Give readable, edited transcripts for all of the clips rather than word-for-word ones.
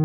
Hey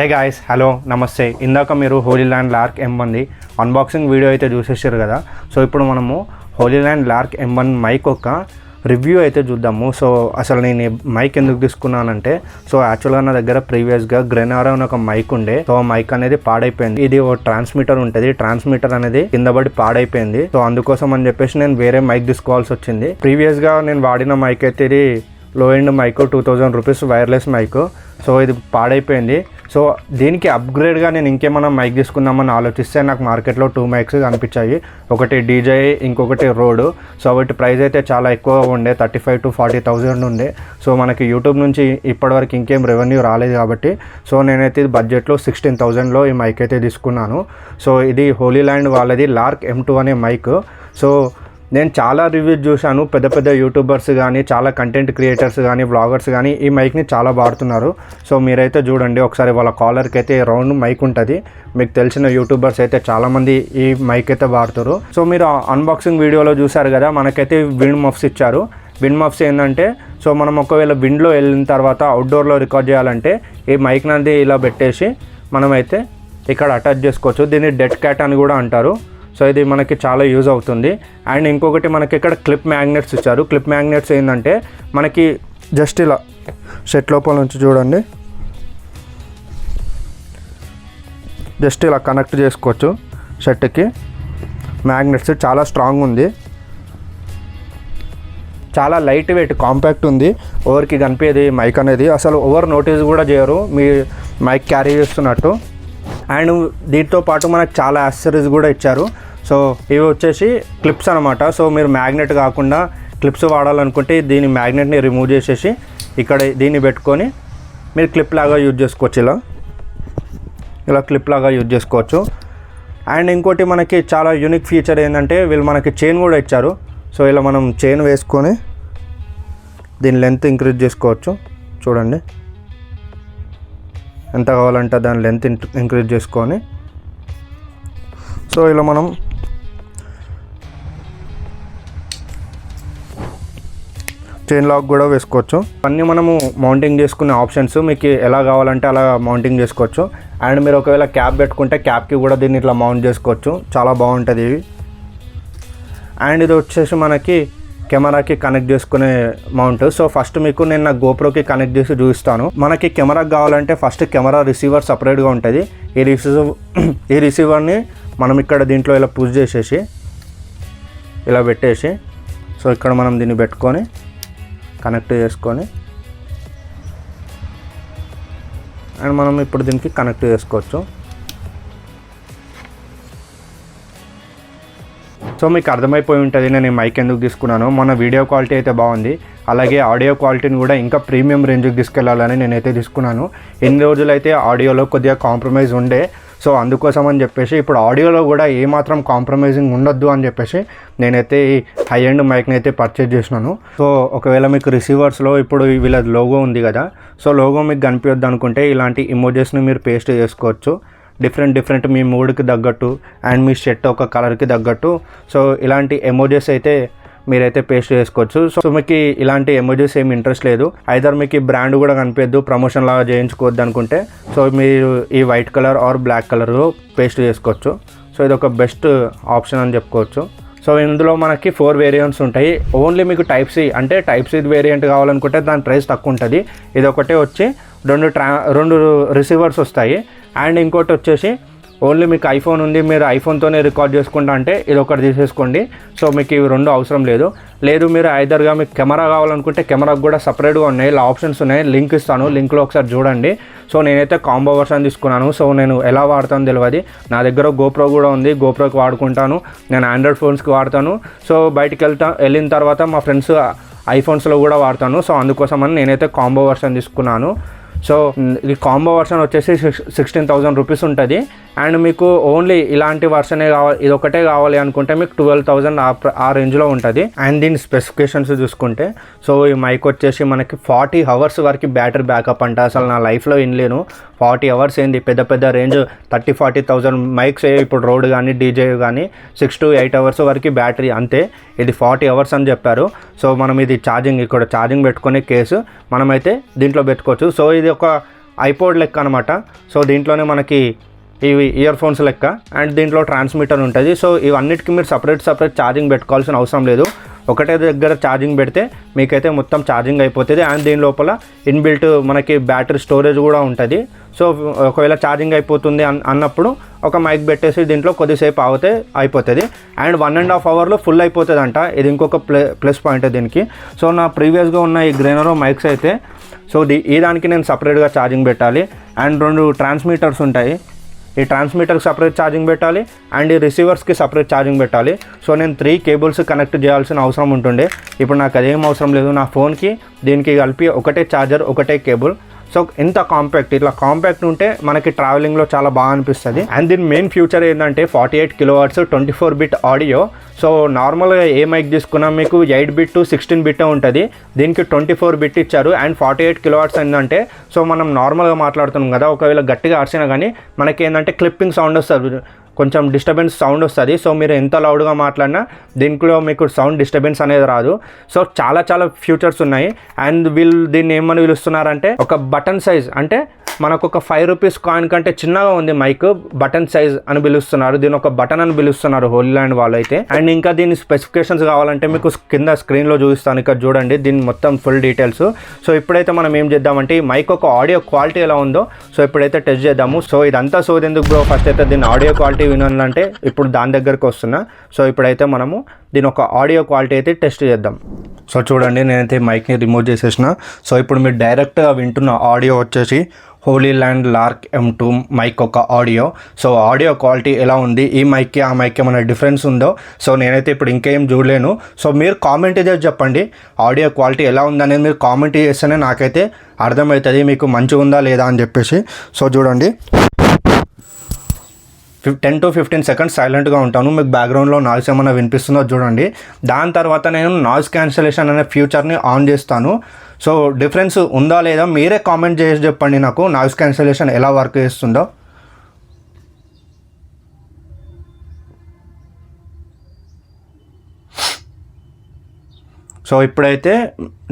guys, hello నమస్తే. ఇందాక మీరు Holy Land lark M1 unboxing video అయితే చూసేసారు కదా. సో ఇప్పుడు మనము హోలీల్యాండ్ లార్క్ M1 మైక్ ఒక రివ్యూ అయితే చూద్దాము. సో అసలు నేను మైక్ ఎందుకు తీసుకున్నానంటే, సో యాక్చువల్గా నా దగ్గర ప్రీవియస్గా గ్రెనారో అని ఒక మైక్ ఉండే. సో మైక్ అనేది పాడైపోయింది. ఇది ఓ ట్రాన్స్మిటర్ ఉంటుంది, ట్రాన్స్మిటర్ అనేది కింద పడి పాడైపోయింది. సో అందుకోసం అని చెప్పేసి నేను వేరే మైక్ తీసుకోవాల్సి వచ్చింది. ప్రీవియస్గా నేను వాడిన మైక్ అయితే ఇది low end mic, 2000 rupees wireless mic. So ఇది పాడైపోయింది. సో దీనికి అప్గ్రేడ్గా నేను ఇంకేమైనా మైక్ తీసుకుందామని ఆలోచిస్తే నాకు మార్కెట్లో 2 మైక్స్ కనిపించాయి. ఒకటి డీజే, ఇంకొకటి రోడ్. సో వాటి ప్రైస్ అయితే చాలా ఎక్కువ ఉండే, 35,000 to 40,000 ఉండే. సో మనకి యూట్యూబ్ నుంచి ఇప్పటివరకు ఇంకేం రెవెన్యూ రాలేదు కాబట్టి సో నేనైతే ఇది బడ్జెట్లో 16,000లో ఈ మైక్ అయితే తీసుకున్నాను. సో ఇది హోలీల్యాండ్ వాళ్ళది లార్క్ M2 అనే మైక్. సో నేను చాలా రివ్యూస్ చూశాను. పెద్ద పెద్ద యూట్యూబర్స్ కానీ, చాలా కంటెంట్ క్రియేటర్స్ కానీ, వ్లాగర్స్ కానీ ఈ మైక్ని చాలా వాడుతున్నారు. సో మీరైతే చూడండి ఒకసారి, వాళ్ళ కాలర్కి అయితే రౌండ్ మైక్ ఉంటుంది. మీకు తెలిసిన యూట్యూబర్స్ అయితే చాలామంది ఈ మైక్ అయితే వాడుతారు. సో మీరు అన్బాక్సింగ్ వీడియోలో చూసారు కదా, మనకైతే విండ్ మఫ్స్ ఇచ్చారు. విండ్ మఫ్స్ ఏంటంటే, సో మనం ఒకవేళ విండ్లో వెళ్ళిన తర్వాత అవుట్డోర్లో రికార్డ్ చేయాలంటే ఈ మైక్ నంది ఇలా పెట్టేసి మనమైతే ఇక్కడ అటాచ్ చేసుకోవచ్చు. దీన్ని డెడ్ క్యాట్ అని కూడా అంటారు. సో ఇది మనకి చాలా యూజ్ అవుతుంది. అండ్ ఇంకొకటి మనకి ఇక్కడ క్లిప్ మ్యాగ్నెట్స్ ఇచ్చారు. క్లిప్ మ్యాగ్నెట్స్ ఏంటంటే మనకి జస్ట్ ఇలా షర్ట్ లోపల నుంచి చూడండి, జస్ట్ ఇలా కనెక్ట్ చేసుకోవచ్చు షర్ట్కి. మ్యాగ్నెట్స్ చాలా స్ట్రాంగ్ ఉంది, చాలా లైట్ వెయిట్, కాంపాక్ట్ ఉంది. ఓవర్కి కనిపించేది మైక్ అనేది, అసలు ఓవర్ నోటీస్ కూడా చేయరు మీ మైక్ క్యారీ చేస్తున్నట్టు. అండ్ దీంతో పాటు మనకు చాలా యాక్సెసరీస్ కూడా ఇచ్చారు. సో ఇవి వచ్చేసి క్లిప్స్ అనమాట. సో మీరు మ్యాగ్నెట్ కాకుండా క్లిప్స్ వాడాలనుకుంటే దీని మ్యాగ్నెట్ని రిమూవ్ చేసేసి ఇక్కడ దీన్ని పెట్టుకొని మీరు క్లిప్ లాగా యూజ్ చేసుకోవచ్చు. ఇలా క్లిప్ లాగా యూజ్ చేసుకోవచ్చు. అండ్ ఇంకోటి మనకి చాలా యూనిక్ ఫీచర్ ఏంటంటే, వీళ్ళు మనకి చైన్ కూడా ఇచ్చారు. సో ఇలా మనం చైన్ వేసుకొని దీని లెంత్ ఇంక్రీజ్ చేసుకోవచ్చు. చూడండి ఎంత కావాలంటే దాని లెంత్ ఇంక్రీజ్ చేసుకొని, సో ఇలా మనం చైన్ లాక్ కూడా వేసుకోవచ్చు. అన్నీ మనము మౌంటింగ్ చేసుకునే ఆప్షన్స్ మీకు ఎలా కావాలంటే అలా మౌంటింగ్ చేసుకోవచ్చు. అండ్ మీరు ఒకవేళ క్యాప్ పెట్టుకుంటే క్యాప్కి కూడా దీన్ని ఇట్లా మౌంట్ చేసుకోవచ్చు, చాలా బాగుంటుంది ఇవి. అండ్ ఇది వచ్చేసి మనకి కెమెరాకి కనెక్ట్ చేసుకునే మౌంట్. సో ఫస్ట్ మీకు నేను నా గోప్రోకి కనెక్ట్ చేసి చూపిస్తాను. మనకి కెమెరాకి కావాలంటే ఫస్ట్ కెమెరా రిసీవర్ సపరేట్గా ఉంటుంది. ఈ రిసీవర్ని మనం ఇక్కడ దీంట్లో ఇలా పుష్ చేసేసి ఇలా పెట్టేసి, సో ఇక్కడ మనం దీన్ని పెట్టుకొని కనెక్ట్ చేసుకొని అండ్ మనం ఇప్పుడు దీనికి కనెక్ట్ చేసుకోవచ్చు. సో మీకు అర్థమైపోయి ఉంటుంది నేను ఈ మైక్ ఎందుకు తీసుకున్నాను. మన వీడియో క్వాలిటీ అయితే బాగుంది, అలాగే ఆడియో క్వాలిటీని కూడా ఇంకా ప్రీమియం రేంజ్కి తీసుకెళ్లాలని నేనైతే తీసుకున్నాను. ఎన్ని రోజులైతే ఆడియోలో కొద్దిగా కాంప్రమైజ్ ఉండే, సో అందుకోసం అని చెప్పేసి ఇప్పుడు ఆడియోలో కూడా ఏమాత్రం కాంప్రమైజింగ్ ఉండొద్దు అని చెప్పేసి నేనైతే ఈ హై ఎండ్ మైక్ని అయితే పర్చేజ్ చేసినాను. సో ఒకవేళ మీకు రిసీవర్స్లో ఇప్పుడు వీళ్ళ లోగో ఉంది కదా, సో లోగో మీకు కనిపించద్దు అనుకుంటే ఇలాంటి ఇమోజెస్ని మీరు పేస్ట్ చేసుకోవచ్చు. డిఫరెంట్ మీ మూడ్కి తగ్గట్టు అండ్ మీ షర్ట్ ఒక కలర్కి తగ్గట్టు. సో ఇలాంటి ఎమోజెస్ అయితే మీరైతే పేస్ట్ చేసుకోవచ్చు. సో మీకు ఇలాంటి ఎమోజెస్ ఏమి ఇంట్రెస్ట్ లేదు, ఐదర్ మీకు బ్రాండ్ కూడా కనిపించద్దు, ప్రమోషన్ లాగా చేయించుకోవద్దు అనుకుంటే సో మీరు ఈ white colour or black colour paste చేసుకోవచ్చు. సో ఇది ఒక బెస్ట్ ఆప్షన్ అని చెప్పుకోవచ్చు. సో ఇందులో మనకి 4 వేరియంట్స్ ఉంటాయి. ఓన్లీ మీకు టైప్ సి అంటే టైప్ సి వేరియంట్ కావాలనుకుంటే దాని ప్రైస్ తక్కువ ఉంటుంది. ఇది ఒకటే వచ్చి రెండు రిసీవర్స్ వస్తాయి. అండ్ ఇంకోటి వచ్చేసి ఓన్లీ మీకు ఐఫోన్ ఉంది, మీరు ఐఫోన్తోనే రికార్డ్ చేసుకుంటా అంటే ఇది ఒకటి తీసేసుకోండి. సో మీకు ఇవి రెండు అవసరం లేదు మీరు ఐదర్గా మీకు కెమెరా కావాలనుకుంటే కెమెరాకు కూడా సపరేట్గా ఉన్నాయి, ఇలా ఆప్షన్స్ ఉన్నాయి. లింక్ ఇస్తాను, లింక్లో ఒకసారి చూడండి. సో నేనైతే కాంబో వర్షన్ తీసుకున్నాను. సో నేను ఎలా వాడతాను తెలియదు, నా దగ్గర గోప్రో కూడా ఉంది, గోప్రోకి వాడుకుంటాను, నేను ఆండ్రాయిడ్ ఫోన్స్కి వాడతాను. సో బయటికి వెళ్ళిన తర్వాత మా ఫ్రెండ్స్ ఐఫోన్స్లో కూడా వాడతాను. సో అందుకోసమని నేనైతే కాంబో వర్షన్ తీసుకున్నాను. సో ఈ కాంబో వర్షన్ వచ్చేసి 16,000 రూపీస్ ఉంటుంది. అండ్ మీకు ఓన్లీ ఇలాంటి వర్షనే కావాలి, ఇది ఒకటే కావాలి అనుకుంటే మీకు 12,000 ఆ రేంజ్లో ఉంటుంది. అండ్ దీని స్పెసిఫికేషన్స్ చూసుకుంటే సో ఈ మైక్ వచ్చేసి మనకి 40 అవర్స్ వరకు బ్యాటరీ బ్యాకప్ అంట. అసలు నా లైఫ్లో వినలేను 40 అవర్స్ ఏంది, పెద్ద రేంజ్ 30,000-40,000 మైక్స్ ఇప్పుడు రోడ్ కానీ డీజే కానీ 6 to 8 అవర్స్ వరకు బ్యాటరీ అంతే. ఇది 40 అవర్స్ అని చెప్పారు. సో మనం ఇది ఛార్జింగ్ ఇక్కడ ఛార్జింగ్ పెట్టుకునే కేసు మనమైతే దీంట్లో పెట్టుకోవచ్చు. సో ఇది ఒక ఐపాడ్ లెక్క అనమాట. సో దీంట్లోనే మనకి ఇవి ఇయర్ ఫోన్స్ లెక్క అండ్ దీంట్లో ట్రాన్స్మిటర్ ఉంటుంది. సో ఇవన్నిటికీ మీరు సపరేట్ ఛార్జింగ్ పెట్టుకోవాల్సిన అవసరం లేదు, ఒకటే దగ్గర ఛార్జింగ్ పెడితే మీకైతే మొత్తం ఛార్జింగ్ అయిపోతుంది. అండ్ దీని లోపల ఇన్బిల్ట్ మనకి బ్యాటరీ స్టోరేజ్ కూడా ఉంటుంది. సో ఒకవేళ ఛార్జింగ్ అయిపోతుంది అన్నప్పుడు ఒక మైక్ పెట్టేసి దీంట్లో కొద్దిసేపు ఆగితే అయిపోతుంది. అండ్ 1.5 అవర్లో ఫుల్ అయిపోతుంది అంట. ఇది ఇంకొక ప్లస్ పాయింట్ దీనికి. సో నా ప్రీవియస్గా ఉన్న ఈ గ్రెనరో మైక్స్ అయితే సో ఈ దానికి నేను సపరేట్గా ఛార్జింగ్ పెట్టాలి. అండ్ 2 ట్రాన్స్మిటర్స్ ఉంటాయి, ఈ ట్రాన్స్మిటర్కి సపరేట్ ఛార్జింగ్ పెట్టాలి అండ్ ఈ రిసీవర్స్కి సపరేట్ ఛార్జింగ్ పెట్టాలి. సో నేను 3 కేబుల్స్ కనెక్ట్ చేయాల్సిన అవసరం ఉంటుండే, ఇప్పుడు నాకు అదేం అవసరం లేదు. నా ఫోన్కి దీనికి కలిపి ఒకటే ఛార్జర్ ఒకటే కేబుల్. సో ఇంత కాంపాక్ట్, ఇట్లా కాంపాక్ట్ ఉంటే మనకి ట్రావెలింగ్లో చాలా బాగా అనిపిస్తుంది. అండ్ దీని మెయిన్ ఫ్యూచర్ ఏంటంటే 48 kHz 24 bit ఆడియో. సో నార్మల్గా ఏ మైక్ తీసుకున్నా మీకు 8 bit to 16 bit ఉంటుంది, దీనికి 24 bit ఇచ్చారు. అండ్ 48 kHz ఏంటంటే సో మనం నార్మల్గా మాట్లాడుతున్నాం కదా, ఒకవేళ గట్టిగా అరిచినా కానీ మనకి ఏంటంటే క్లిప్పింగ్ సౌండ్ వస్తుంది, కొంచెం డిస్టర్బెన్స్ సౌండ్ వస్తుంది. సో మీరు ఎంత లౌడ్గా మాట్లాడినా దీంట్లో మీకు సౌండ్ డిస్టర్బెన్స్ అనేది రాదు. సో చాలా ఫ్యూచర్స్ ఉన్నాయి. అండ్ వీళ్ళు దీన్ని ఏమని పిలుస్తున్నారంటే ఒక బటన్ సైజ్, అంటే మనకు ఒక 5 రూపీస్ కాయిన్ కంటే చిన్నగా ఉంది మైక్, బటన్ సైజ్ అని పిలుస్తున్నారు, దీని ఒక బటన్ అని పిలుస్తున్నారు హోలీలాండ్ వాళ్ళు అయితే. అండ్ ఇంకా దీని స్పెసిఫికేషన్స్ కావాలంటే మీకు కింద స్క్రీన్లో చూపిస్తాను, ఇక్కడ చూడండి దీని మొత్తం ఫుల్ డీటెయిల్స్. సో ఇప్పుడైతే మనం ఏం చేద్దామంటే ఈ మైక్ ఒక ఆడియో క్వాలిటీ ఎలా ఉందో సో ఇప్పుడైతే టెస్ట్ చేద్దాము. సో ఇదంతా సోదెందుకు బ్రో, ఫస్ట్ అయితే దీని ఆడియో క్వాలిటీ వినాలంటే ఇప్పుడు దాని దగ్గరకు వస్తున్నా. సో ఇప్పుడైతే మనము దీని ఒక ఆడియో క్వాలిటీ అయితే టెస్ట్ చేద్దాం. సో చూడండి నేనైతే మైక్ని రిమూవ్ చేసేసిన. సో ఇప్పుడు మీరు డైరెక్ట్గా వింటున్న ఆడియో వచ్చేసి హోలీలాండ్ లార్క్ M2 మైక్ ఒక ఆడియో. సో ఆడియో క్వాలిటీ ఎలా ఉంది, ఈ మైక్కి ఆ మైక్కి ఏమైనా డిఫరెన్స్ ఉందో సో నేనైతే ఇప్పుడు ఇంకేం చూడలేను. సో మీరు కామెంట్ చేసి చెప్పండి ఆడియో క్వాలిటీ ఎలా ఉందనేది, మీరు కామెంట్ చేస్తేనే నాకైతే అర్థమవుతుంది మీకు మంచిగా ఉందా లేదా అని చెప్పేసి. సో చూడండి 10 to 15 seconds సైలెంట్గా ఉంటాను, మీకు బ్యాక్గ్రౌండ్లో నాయిస్ ఏమైనా వినిపిస్తుందో చూడండి. దాని తర్వాత నేను నాయిస్ క్యాన్సలేషన్ అనే ఫ్యూచర్ని ఆన్ చేస్తాను. సో డిఫరెన్స్ ఉందా లేదా మీరే కామెంట్ చేసి చెప్పండి నాకు నాయిస్ క్యాన్సలేషన్ ఎలా వర్క్ చేస్తుందో. సో ఇప్పుడైతే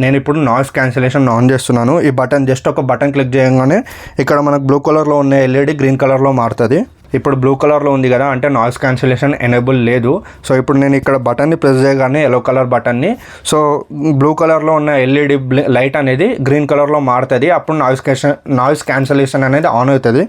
నేను ఇప్పుడు నాయిస్ క్యాన్సిలేషన్ ఆన్ చేస్తున్నాను. ఈ బటన్ జస్ట్ ఒక బటన్ క్లిక్ చేయగానే ఇక్కడ మనకు బ్లూ కలర్లో ఉన్న ఎల్ఈడి గ్రీన్ కలర్లో మారుతుంది. ఇప్పుడు బ్లూ కలర్లో ఉంది కదా, అంటే నాయిస్ క్యాన్సిలేషన్ ఎనేబుల్ లేదు. సో ఇప్పుడు నేను ఇక్కడ బటన్ని ప్రెస్ చేయగానే ఎల్లో కలర్ బటన్ని, సో బ్లూ కలర్లో ఉన్న ఎల్ఈడి లైట్ అనేది గ్రీన్ కలర్లో మారుతుంది. అప్పుడు నాయిస్ క్యాన్సిలేషన్ అనేది ఆన్ అవుతుంది.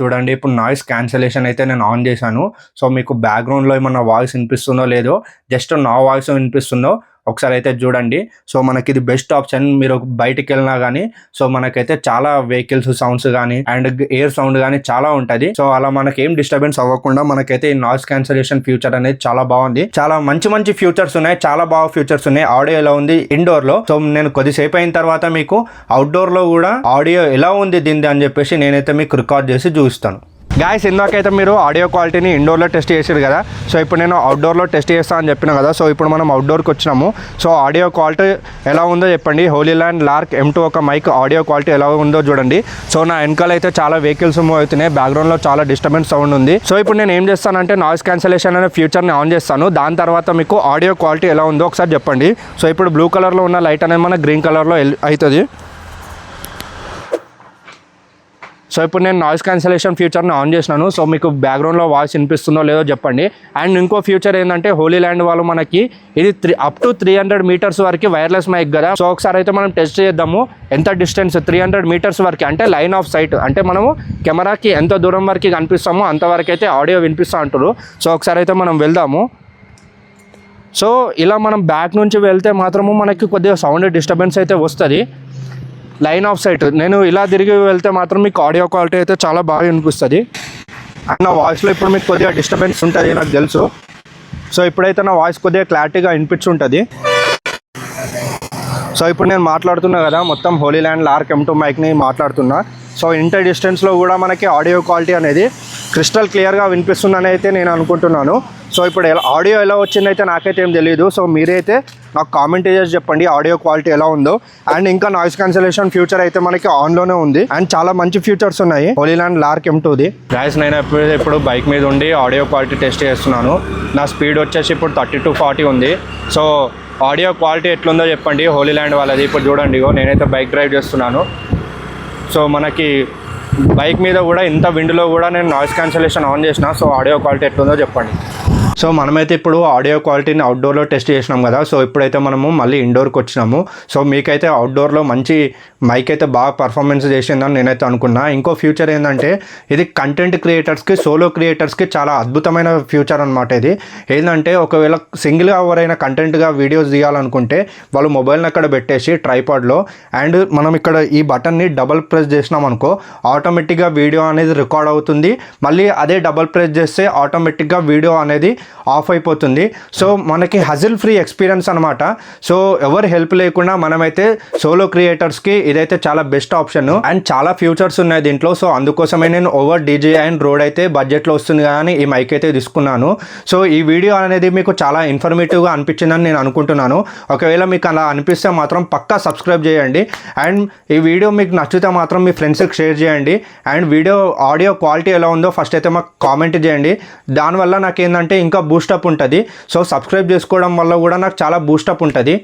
చూడండి, ఇప్పుడు నాయిస్ క్యాన్సిలేషన్ అయితే నేను ఆన్ చేశాను. సో మీకు బ్యాక్గ్రౌండ్లో ఏమన్నా వాయిస్ వినిపిస్తుందో లేదో, జస్ట్ నా వాయిస్ వినిపిస్తుందో ఒకసారి అయితే చూడండి. సో మనకి ఇది బెస్ట్ ఆప్షన్. మీరు బయటికి వెళ్ళినా కానీ సో మనకైతే చాలా వెహికల్స్ సౌండ్స్ కానీ అండ్ ఎయిర్ సౌండ్ కానీ చాలా ఉంటుంది. సో అలా మనకి ఏం డిస్టర్బెన్స్ అవ్వకుండా మనకైతే ఈ నాయిస్ క్యాన్సిలేషన్ ఫ్యూచర్ అనేది చాలా బాగుంది. చాలా మంచి ఫ్యూచర్స్ ఉన్నాయి, చాలా బాగా ఫ్యూచర్స్ ఉన్నాయి. ఆడియో ఎలా ఉంది ఇండోర్ లో, సో నేను కొద్దిసేపు అయిన తర్వాత మీకు అవుట్డోర్ లో కూడా ఆడియో ఎలా ఉంది దీనిది అని చెప్పేసి నేనైతే మీకు రికార్డ్ చేసి చూపిస్తాను. గాయస్, ఇందాకైతే మీరు ఆడియో క్వాలిటీని ఇండోర్లో టెస్ట్ చేసారు కదా, సో ఇప్పుడు నేను అవుట్డోర్లో టెస్ట్ చేస్తా అని చెప్పిన కదా. సో ఇప్పుడు మనం అవుట్డోర్కి వచ్చినాము. సో ఆడియో క్వాలిటీ ఎలా ఉందో చెప్పండి. హోలీల్యాండ్ లార్క్ M2 ఒక మైక్ ఆడియో క్వాలిటీ ఎలా ఉందో చూడండి. సో నా వెనకాల అయితే చాలా వెహికల్స్ మూవ్ అవుతున్నాయి, బ్యాక్గ్రౌండ్లో చాలా డిస్టర్బెన్స్ సౌండ్ ఉంది. సో ఇప్పుడు నేను ఏం చేస్తానంటే నాయిస్ క్యాన్సిలేషన్ అనే ఫ్యూచర్ని ఆన్ చేస్తాను. దాని తర్వాత మీకు ఆడియో క్వాలిటీ ఎలా ఉందో ఒకసారి చెప్పండి. సో ఇప్పుడు బ్లూ కలర్లో ఉన్న లైట్ అనేది మన గ్రీన్ కలర్లో అవుతుంది. సో ఇప్పుడు నేను నాయిస్ క్యాన్సిలేషన్ ఫ్యూచర్ని ఆన్ చేసినాను. సో మీకు బ్యాక్గ్రౌండ్లో వాయిస్ వినిపిస్తుందో లేదో చెప్పండి. అండ్ ఇంకో ఫ్యూచర్ ఏంటంటే హోలీల్యాండ్ వాళ్ళు మనకి ఇది అప్ టు 300 మీటర్స్ వరకు వైర్లెస్ మైక్ కదా. సో ఒకసారి అయితే మనం టెస్ట్ చేద్దాము. ఎంత డిస్టెన్స్ 300 మీటర్స్ వరకు అంటే లైన్ ఆఫ్ సైట్, అంటే మనము కెమెరాకి ఎంత దూరం వరకు కనిపిస్తామో అంతవరకు అయితే ఆడియో వినిపిస్తూ అంటారు. సో ఒకసారి అయితే మనం వెళ్దాము. సో ఇలా మనం బ్యాక్ నుంచి వెళ్తే మాత్రము మనకి కొద్దిగా సౌండ్ డిస్టర్బెన్స్ అయితే వస్తుంది. లైన్ ఆఫ్ సైట్ నేను ఇలా తిరిగి వెళ్తే మాత్రం మీకు ఆడియో క్వాలిటీ అయితే చాలా బాగా వినిపిస్తుంది. అండ్ నా వాయిస్లో ఇప్పుడు మీకు కొద్దిగా డిస్టర్బెన్స్ ఉంటుంది నాకు తెలుసు. సో ఇప్పుడైతే నా వాయిస్ కొద్దిగా క్లారిటీగా వినిపించుంటుంది. సో ఇప్పుడు నేను మాట్లాడుతున్నా కదా, మొత్తం హోలీల్యాండ్ లార్క్ M2 మైక్ని మాట్లాడుతున్నా. సో ఇంటర్ డిస్టెన్స్లో కూడా మనకి ఆడియో క్వాలిటీ అనేది క్రిస్టల్ క్లియర్గా వినిపిస్తుందని అయితే నేను అనుకుంటున్నాను. సో ఇప్పుడు ఆడియో ఎలా వచ్చిందైతే నాకైతే ఏం తెలియదు. సో మీరైతే నాకు కామెంట్ చేసి చెప్పండి ఆడియో క్వాలిటీ ఎలా ఉందో. అండ్ ఇంకా నాయిస్ క్యాన్సిలేషన్ ఫ్యూచర్ అయితే మనకి ఆన్లోనే ఉంది. అండ్ చాలా మంచి ఫ్యూచర్స్ ఉన్నాయి హోలీల్యాండ్ లార్క్ M2ది. గాయస్, నేను ఇప్పుడు బైక్ మీద ఉండి ఆడియో క్వాలిటీ టెస్ట్ చేస్తున్నాను. నా స్పీడ్ వచ్చేసి ఇప్పుడు 30 to 40 ఉంది. సో ఆడియో క్వాలిటీ ఎట్లుందో చెప్పండి హోలీల్యాండ్ వాళ్ళది. ఇప్పుడు చూడండి, నేనైతే బైక్ డ్రైవ్ చేస్తున్నాను. సో మనకి బైక్ మీద కూడా ఇంత విండ్లో కూడా నేను నాయిస్ క్యాన్సిలేషన్ ఆన్ చేసిన. సో ఆడియో క్వాలిటీ ఎట్లుందో చెప్పండి. సో మనమైతే ఇప్పుడు ఆడియో క్వాలిటీని అవుట్డోర్లో టెస్ట్ చేసినాం కదా. సో ఇప్పుడైతే మనము మళ్ళీ ఇండోర్కి వచ్చినాము. సో మీకైతే అవుట్డోర్లో మంచి మైక్ అయితే బాగా పర్ఫార్మెన్స్ చేసిందని నేనైతే అనుకున్నా. ఇంకో ఫ్యూచర్ ఏంటంటే ఇది కంటెంట్ క్రియేటర్స్కి, సోలో క్రియేటర్స్కి చాలా అద్భుతమైన ఫ్యూచర్ అనమాట. ఇది ఏంటంటే ఒకవేళ సింగిల్గా ఎవరైనా కంటెంట్గా వీడియోస్ తీయాలనుకుంటే వాళ్ళు మొబైల్ని అక్కడ పెట్టేసి ట్రైపాడ్లో అండ్ మనం ఇక్కడ ఈ బటన్ని డబల్ ప్రెస్ చేసినాం అనుకో, ఆటోమేటిక్గా వీడియో అనేది రికార్డ్ అవుతుంది. మళ్ళీ అదే డబల్ ప్రెస్ చేస్తే ఆటోమేటిక్గా వీడియో అనేది ఆఫ్ అయిపోతుంది. సో మనకి హజిల్ ఫ్రీ ఎక్స్పీరియన్స్ అనమాట. సో ఎవరు హెల్ప్ లేకుండా మనమైతే సోలో క్రియేటర్స్కి ఇదైతే చాలా బెస్ట్ ఆప్షన్. అండ్ చాలా ఫ్యూచర్స్ ఉన్నాయి దీంట్లో. సో అందుకోసమే నేను ఓవర్ డీజే అండ్ రోడ్ అయితే బడ్జెట్లో వస్తుంది కానీ ఈ మైక్ అయితే తీసుకున్నాను. సో ఈ వీడియో అనేది మీకు చాలా ఇన్ఫర్మేటివ్గా అనిపించిందని నేను అనుకుంటున్నాను. ఒకవేళ మీకు అలా అనిపిస్తే మాత్రం పక్కా సబ్స్క్రైబ్ చేయండి. అండ్ ఈ వీడియో మీకు నచ్చితే మాత్రం మీ ఫ్రెండ్స్కి షేర్ చేయండి. అండ్ వీడియో ఆడియో క్వాలిటీ ఎలా ఉందో ఫస్ట్ అయితే మాకు కామెంట్ చేయండి. దానివల్ల నాకు ఏంటంటే ఇంకా బూస్టప్ ఉంటుంది. సో సబ్స్క్రైబ్ చేసుకోవడం వల్ల కూడా నాకు చాలా బూస్టప్ ఉంటుంది.